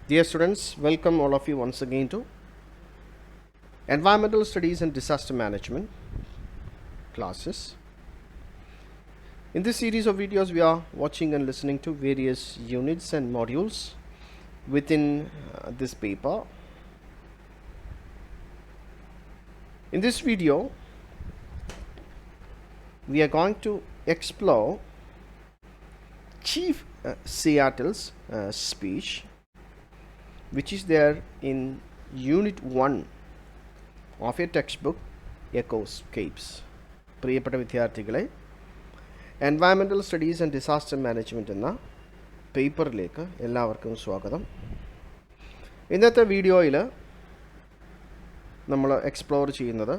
Dear students, welcome all of you once again to Environmental Studies and Disaster Management classes. In this series of videos, we are watching and listening to various units and modules within this paper. In this video, we are going to explore Chief Seattle's speech, which is there in Unit 1 of a textbook, Ecoscapes. പ്രിയപ്പെട്ട വിദ്യാർത്ഥികളെ, environmental studies and disaster management എന്ന പേപ്പറിലേക്ക് എല്ലാവർക്കും സ്വാഗതം. ഇന്നത്തെ വീഡിയോയിൽ നമ്മൾ explore ചെയ്യുന്നത്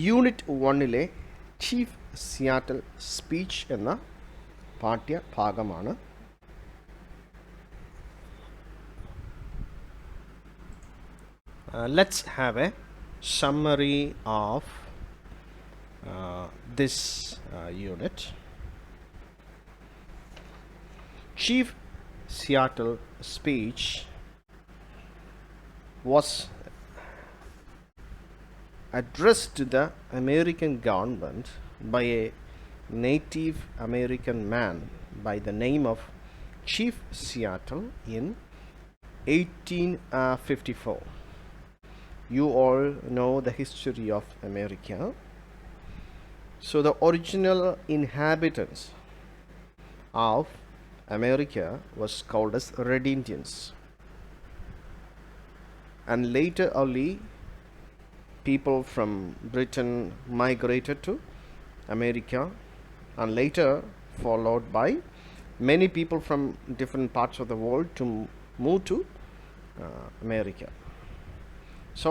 യൂണിറ്റ് 1-ലെ ചീഫ് സിയാറ്റൽ സ്പീച്ച് എന്ന പാഠ്യഭാഗമാണ്. Let's have a summary of this unit. Chief Seattle speech was addressed to the American government by a Native American man by the name of Chief Seattle in 1854. You all know the history of America. So the original inhabitants of America was called as Red Indians, and later only people from Britain migrated to America, and later followed by many people from different parts of the world to move to America. So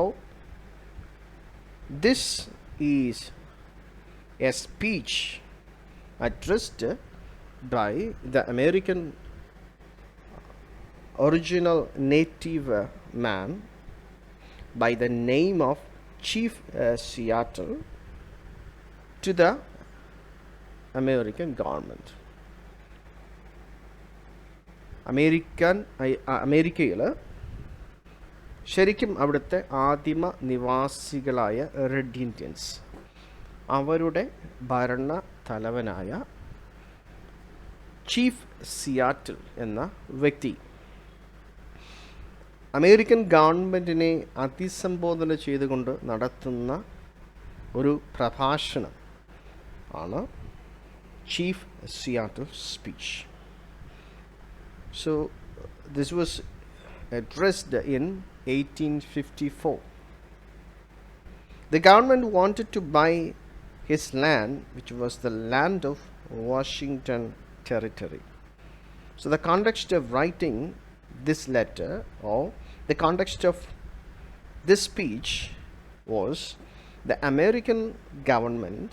this is a speech addressed by the American original native man by the name of Chief Seattle to the American government. അമേരിക്കയിൽ ശരിക്കും അവിടുത്തെ ആദിമ നിവാസികളായ red Indians, അവരുടെ ഭരണ തലവനായ chief Seattle എന്ന വ്യക്തി American ഗവൺമെൻറ്റിനെ അഭിസംബോധന ചെയ്തുകൊണ്ട് നടത്തുന്ന ഒരു പ്രഭാഷണം ആണ് chief Seattle speech. So this was addressed in 1854. The government wanted to buy his land, which was the land of Washington Territory. So the context of writing this letter, or the context of this speech, was the American government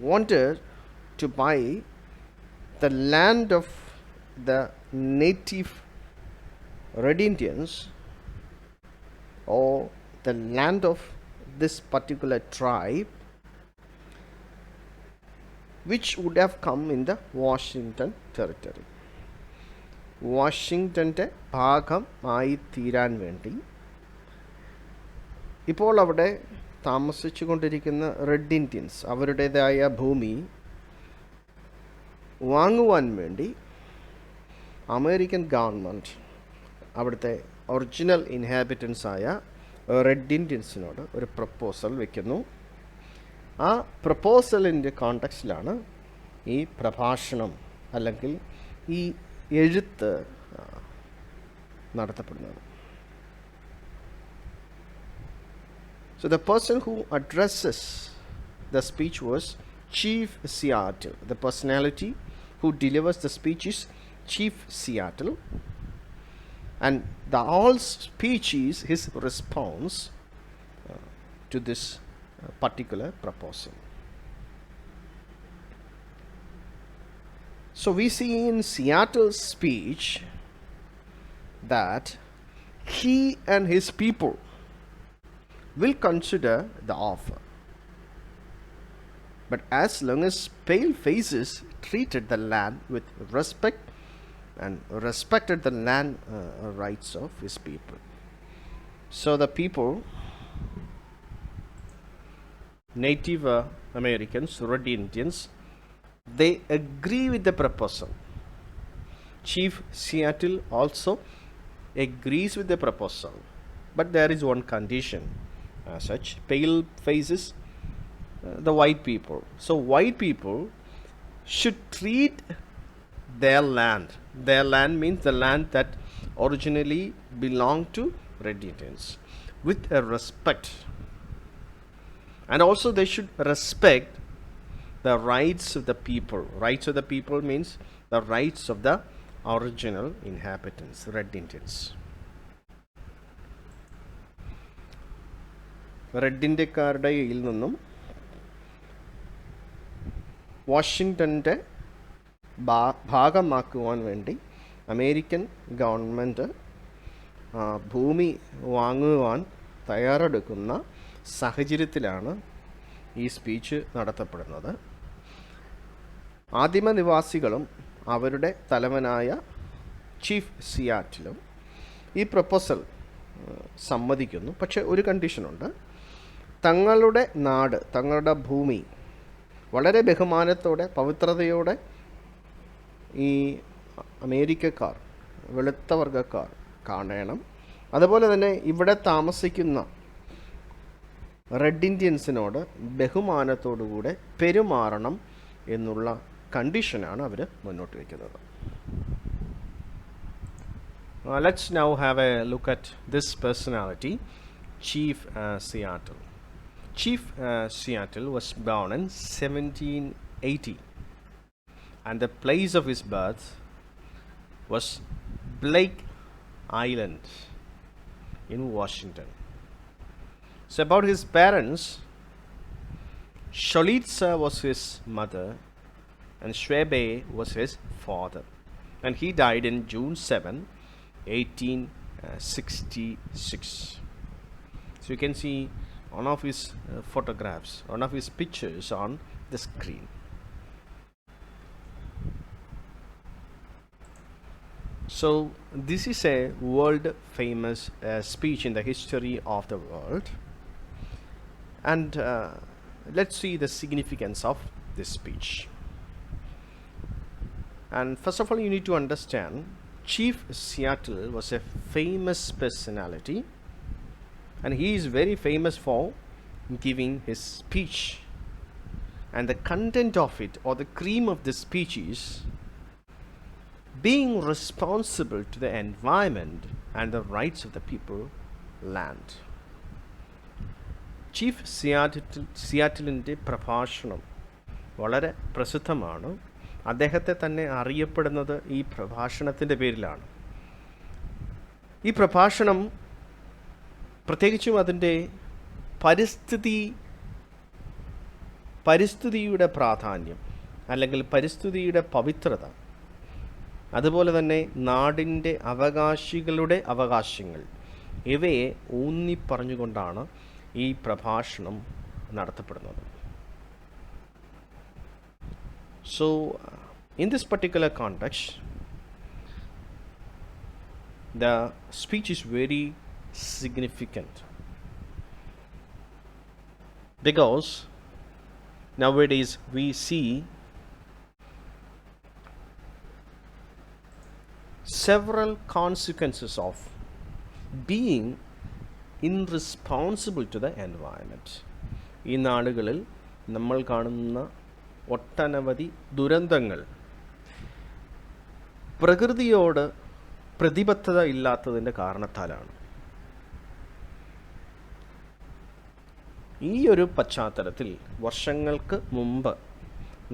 wanted to buy the land of the native Red Indians, or the land of this particular tribe, which would have come in the Washington Territory. വാഷിങ്ടൻ്റെ ഭാഗമായി തീരാൻ വേണ്ടി ഇപ്പോൾ അവിടെ താമസിച്ചു കൊണ്ടിരിക്കുന്ന red Indians അവരുടേതായ ഭൂമി വാങ്ങുവാൻ വേണ്ടി അമേരിക്കൻ ഗവൺമെൻറ് അവിടുത്തെ ഒറിജിനൽ ഇൻഹാബിറ്റൻസായ റെഡ് ഇന്ത്യൻസിനോട് ഒരു പ്രപ്പോസൽ വയ്ക്കുന്നു. ആ പ്രപ്പോസലിൻ്റെ കോണ്ടെക്സ്റ്റിലാണ് ഈ പ്രഭാഷണം അല്ലെങ്കിൽ ഈ എഴുത്ത് നടത്തപ്പെടുന്നത്. So the person who addresses the speech was Chief Seattle. The personality who delivers the speech is Chief Seattle, and the whole speech is his response to this particular proposal. So we see in Seattle's speech that he and his people will consider the offer, but as long as pale faces treated the land with respect and respected the land rights of his people. So the people, Native Americans, Red Indians, they agree with the proposal. Chief Seattle also agrees with the proposal, but there is one condition. As such, pale faces the white people. So white people should treat their land. Their land means the land that originally belonged to Red Indians with a respect. And also they should respect the rights of the people. Rights of the people means the rights of the original inhabitants, Red Indians. Red ഇന്ത്യക്കാരുടെ കയ്യിൽ നിന്നും വാഷിങ്ടൻ്റെ ഭാഗമാക്കുവാൻ വേണ്ടി American government ഭൂമി വാങ്ങുവാൻ തയ്യാറെടുക്കുന്ന സാഹചര്യത്തിലാണ് ഈ speech നടത്തപ്പെടുന്നത്. ആദിമനിവാസികളും അവരുടെ തലവനായ ചീഫ് സിയാറ്റിലും ഈ പ്രൊപ്പോസൽ സമ്മതിക്കുന്നു. പക്ഷേ ഒരു കണ്ടീഷനുണ്ട്. തങ്ങളുടെ നാട്, തങ്ങളുടെ ഭൂമി വളരെ ബഹുമാനത്തോടെ പവിത്രതയോടെ ഈ അമേരിക്കക്കാർ, വെളുത്ത വർഗ്ഗക്കാർ കാണണം. അതുപോലെ തന്നെ ഇവിടെ താമസിക്കുന്ന റെഡ് ഇന്ത്യൻസിനോട് ബഹുമാനത്തോടുകൂടെ പെരുമാറണം എന്നുള്ള കണ്ടീഷനാണ് അവർ മുന്നോട്ട് വയ്ക്കുന്നത്. Let's now have a look at this personality, Chief Seattle. Chief Seattle was born in 1780 and the place of his birth was Blake Island in Washington. So about his parents, Sholitza was his mother and Schwebe was his father, and he died in June 7, 1866. So you can see one of his photographs, one of his pictures on the screen. So this is a world famous speech in the history of the world, and let's see the significance of this speech. And first of all, you need to understand Chief Seattle was a famous personality, and he is very famous for giving his speech, and the content of it, or the cream of the speech, is being responsible to the environment and the rights of the people, land. Chief സിയാറ്റിലിൻ്റെ പ്രഭാഷണം വളരെ പ്രസിദ്ധമാണ്. അദ്ദേഹത്തെ തന്നെ അറിയപ്പെടുന്നത് ഈ പ്രഭാഷണത്തിൻ്റെ പേരിലാണ്. ഈ പ്രഭാഷണം പ്രത്യേകിച്ചും അതിൻ്റെ പരിസ്ഥിതിയുടെ പ്രാധാന്യം, അല്ലെങ്കിൽ പരിസ്ഥിതിയുടെ പവിത്രത, അതുപോലെ തന്നെ നാടിൻ്റെ അവകാശികളുടെ അവകാശങ്ങൾ, ഇവയെ ഊന്നിപ്പറഞ്ഞുകൊണ്ടാണ് ഈ പ്രഭാഷണം നടത്തപ്പെടുന്നത്. So in this particular context, the speech is very significant because nowadays we see several consequences of being irresponsible to the environment. ഈ നാടുകളിൽ നമ്മൾ കാണുന്ന ഒട്ടനവധി ദുരന്തങ്ങൾ പ്രകൃതിയോട് പ്രതിബദ്ധത ഇല്ലാത്തതിൻ്റെ കാരണത്താലാണ്. ഈ ഒരു പശ്ചാത്തലത്തിൽ വർഷങ്ങൾക്ക് മുമ്പ്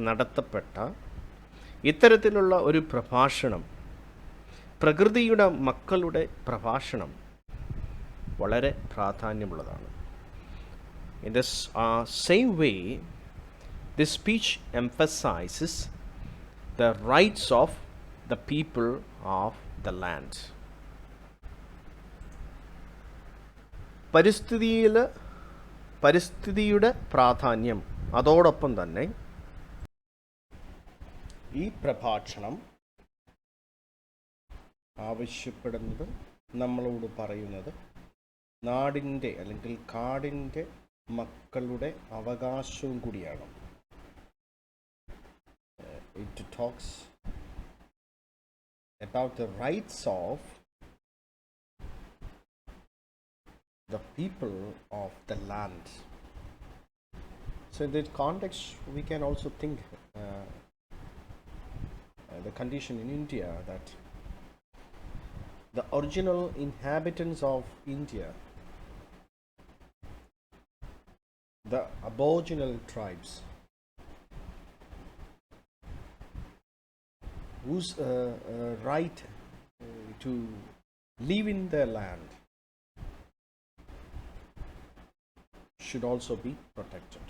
നടത്തപ്പെട്ട ഇത്തരത്തിലുള്ള ഒരു പ്രഭാഷണം, പ്രകൃതിയുടെ മക്കളുടെ പ്രഭാഷണം, വളരെ പ്രാധാന്യമുള്ളതാണ്. In this same way, this speech emphasizes the rights of the people of the land. പരിസ്ഥിതിയുടെ പ്രാധാന്യം, അതോടൊപ്പം തന്നെ ഈ പ്രഭാഷണം ആവശ്യപ്പെടുന്നത്, നമ്മളോട് പറയുന്നത് നാടിൻ്റെ അല്ലെങ്കിൽ കാടിൻ്റെ മക്കളുടെ അവകാശവും കൂടിയാണ്. It talks about the rights of the people of the land. So in that context, we can also think the condition in India, that the original inhabitants of India, the aboriginal tribes, whose right to live in their land should also be protected.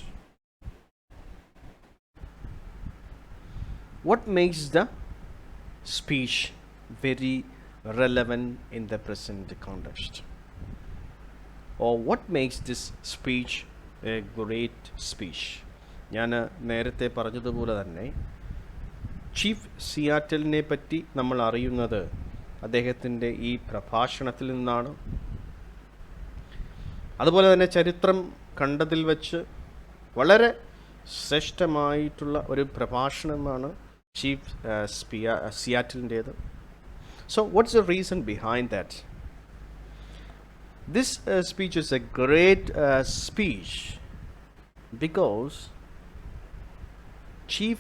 What makes the speech very relevant in the present context? Or what makes this speech a great speech? ഞാൻ നേരത്തെ പറഞ്ഞതുപോലെ തന്നെ chief സിയാറ്റലിനെ പറ്റി നമ്മൾ അറിയുന്നത് അദ്ദേഹത്തിൻ്റെ ഈ പ്രഭാഷണത്തിൽ നിന്നാണ്. അതുപോലെ തന്നെ ചരിത്രം കണ്ടതിൽ വെച്ച് വളരെ ശ്രേഷ്ഠമായിട്ടുള്ള ഒരു പ്രഭാഷണമാണ് chief സിയാറ്റലിൻ്റേത്. So what's the reason behind that? This speech is a great speech because Chief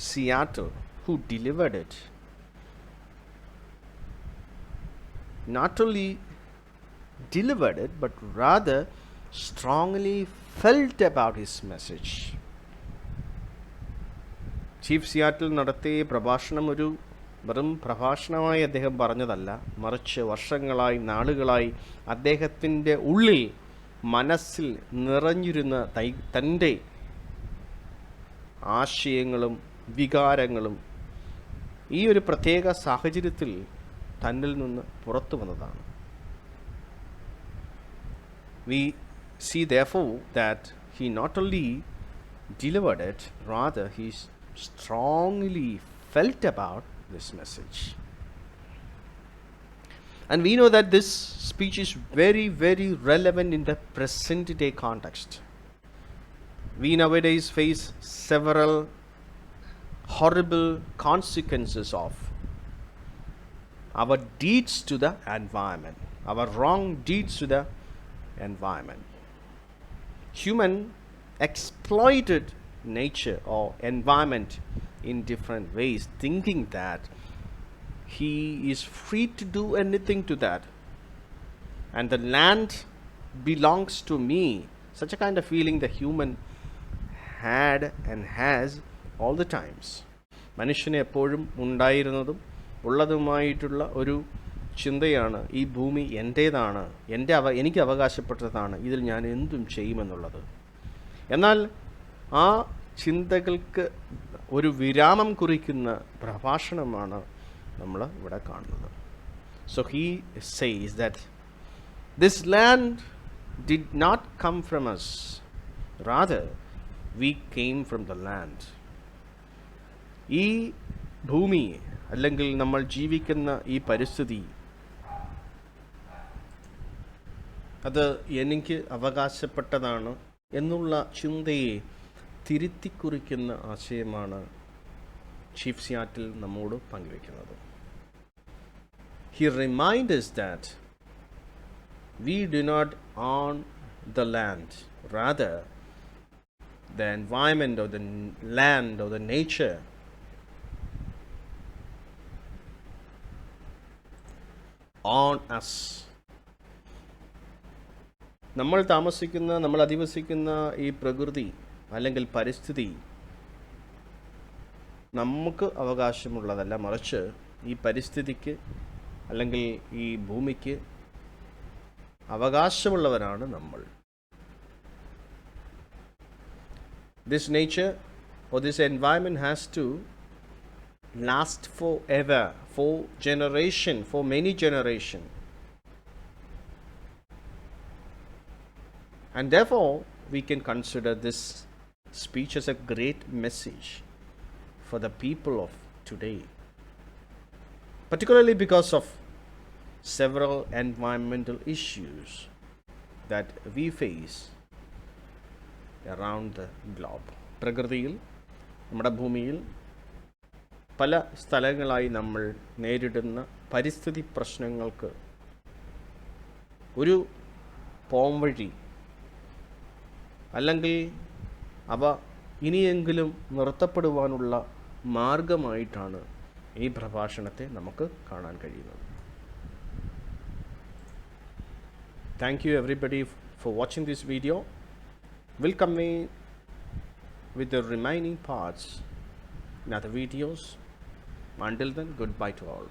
Seattle, who delivered it, not only delivered it but rather strongly felt about his message. Chief Seattle നടത്തിയ പ്രഭാഷണം ഒരു വെറും പ്രഭാഷണമായി അദ്ദേഹം പറഞ്ഞതല്ല, മറിച്ച് വർഷങ്ങളായി നാളുകളായി അദ്ദേഹത്തിൻ്റെ ഉള്ളിൽ മനസ്സിൽ നിറഞ്ഞിരുന്ന തൻ്റെ ആശയങ്ങളും വികാരങ്ങളും ഈ ഒരു പ്രത്യേക സാഹചര്യത്തിൽ തന്നിൽ നിന്ന് പുറത്തു വന്നതാണ്. We see therefore that he not only delivered it, rather he strongly felt about this message. And we know that this speech is very, very relevant in the present day context. We nowadays face several horrible consequences of our deeds to the environment, our wrong deeds to the environment. Human exploited nature or environment in different ways, thinking that he is free to do anything to that, and the land belongs to me. Such a kind of feeling the human had and has all the times. മനുഷ്യന് എപ്പോഴും ഉണ്ടായിരുന്നതും ഉള്ളതുമായിട്ടുള്ള ഒരു ചിന്തയാണ് ഈ ഭൂമി എൻ്റേതാണ്, എനിക്ക് അവകാശപ്പെട്ടതാണ്, ഇതിൽ ഞാൻ എന്തും ചെയ്യുമെന്നുള്ളത്. എന്നാൽ ആ ചിന്തകൾക്ക് ഒരു വിരാമം കുറിക്കുന്ന പ്രഭാഷണമാണ് നമ്മൾ ഇവിടെ കാണുന്നത്. So he says that this land did not come from us, rather we came from the land. ഈ ഭൂമി അല്ലെങ്കിൽ നമ്മൾ ജീവിക്കുന്ന ഈ പരിസ്ഥിതി അത് എനിക്ക് അവകാശപ്പെട്ടതാണ് എന്നുള്ള ചിന്തയെ തിരുത്തിക്കുറിക്കുന്ന ആശയമാണ് ചീഫ് സിയാറ്റിൽ നമ്മോട് പങ്കുവയ്ക്കുന്നത്. He reminds us that we do not own the land, rather the environment or the land or the nature own us. നമ്മൾ അധിവസിക്കുന്ന ഈ പ്രകൃതി അല്ലെങ്കിൽ പരിസ്ഥിതി നമുക്ക് അവകാശമുള്ളതല്ല, മറിച്ച് ഈ പരിസ്ഥിതിക്ക് അല്ലെങ്കിൽ ഈ ഭൂമിക്ക് അവകാശമുള്ളവരാണ് നമ്മൾ. This nature or this environment has to last forever, for many generations. And therefore, we can consider this speech as a great message for the people of today. particularly because of several environmental issues that we face around the globe. പ്രകൃതിയിൽ, നമ്മുടെ ഭൂമിയിൽ പല സ്ഥലങ്ങളായി നമ്മൾ നേരിടുന്ന പരിസ്ഥിതി പ്രശ്നങ്ങൾക്ക് ഒരു പോംവഴി അല്ലെങ്കിൽ അവ ഇനിയെങ്കിലും നിർത്തപ്പെടുവാനുള്ള മാർഗമായിട്ടാണ് ഈ പ്രഭാഷണത്തെ നമുക്ക് കാണാൻ കഴിയുന്നത്. Thank you everybody for watching this video. We'll come with the remaining parts in other videos. Until then, goodbye to all.